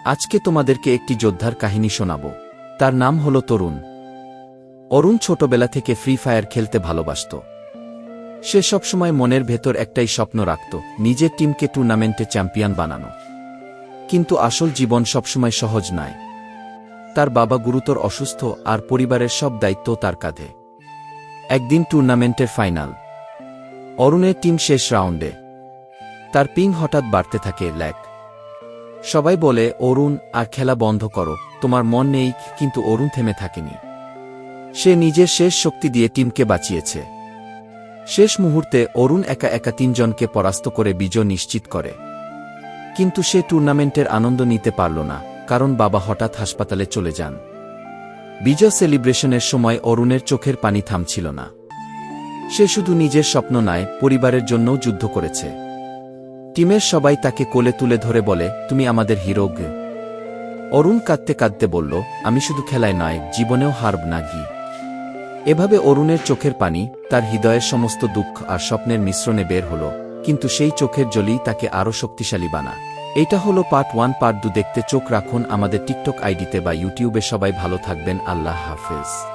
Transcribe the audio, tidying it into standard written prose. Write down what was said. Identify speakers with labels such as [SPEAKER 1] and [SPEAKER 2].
[SPEAKER 1] আজকে তোমাদেরকে একটি যোদ্ধার কাহিনী শোনাব। তার নাম হল তরুণ। অরুণ ছোটবেলা থেকে ফ্রি ফায়ার খেলতে ভালোবাসত। সে সবসময় মনের ভেতর একটাই স্বপ্ন রাখত, নিজের টিমকে টুর্নামেন্টে চ্যাম্পিয়ন বানানো। কিন্তু আসল জীবন সবসময় সহজ নয়। তার বাবা গুরুতর অসুস্থ আর পরিবারের সব দায়িত্ব তার কাঁধে। একদিন টুর্নামেন্টের ফাইনাল। অরুণের টিম শেষ রাউন্ডে। তার পিং হঠাৎ বাড়তে থাকে, ল্যাগ। সবাই বলে, অরুণ আর খেলা বন্ধ করো, তোমার মন নেই। কিন্তু অরুণ থেমে থাকেনি। সে নিজের শেষ শক্তি দিয়ে টিমকে বাঁচিয়েছে। শেষ মুহূর্তে অরুণ একা একা তিনজনকে পরাস্ত করে বিজয় নিশ্চিত করে। কিন্তু সে টুর্নামেন্টের আনন্দ নিতে পারল না, কারণ বাবা হঠাৎ হাসপাতালে চলে যান। বিজয় সেলিব্রেশনের সময় অরুণের চোখের পানি থামছিল না। সে শুধু নিজের স্বপ্ন নয়, পরিবারের জন্যও যুদ্ধ করেছে। টিমের সবাই তাকে কোলে তুলে ধরে বলে, তুমি আমাদের হিরো। অরুণ কাঁদতে কাঁদতে বলল, আমি শুধু খেলায় নয়, জীবনেও হারব না গি। এভাবে অরুণের চোখের পানি, তার হৃদয়ের সমস্ত দুঃখ আর স্বপ্নের মিশ্রণে বের হল। কিন্তু সেই চোখের জলই তাকে আরও শক্তিশালী বানা। এইটা হলো পার্ট 1। পার্ট 2 দেখতে চোখ রাখুন আমাদের টিকটক আইডিতে বা ইউটিউবে। সবাই ভালো থাকবেন। আল্লাহ হাফেজ।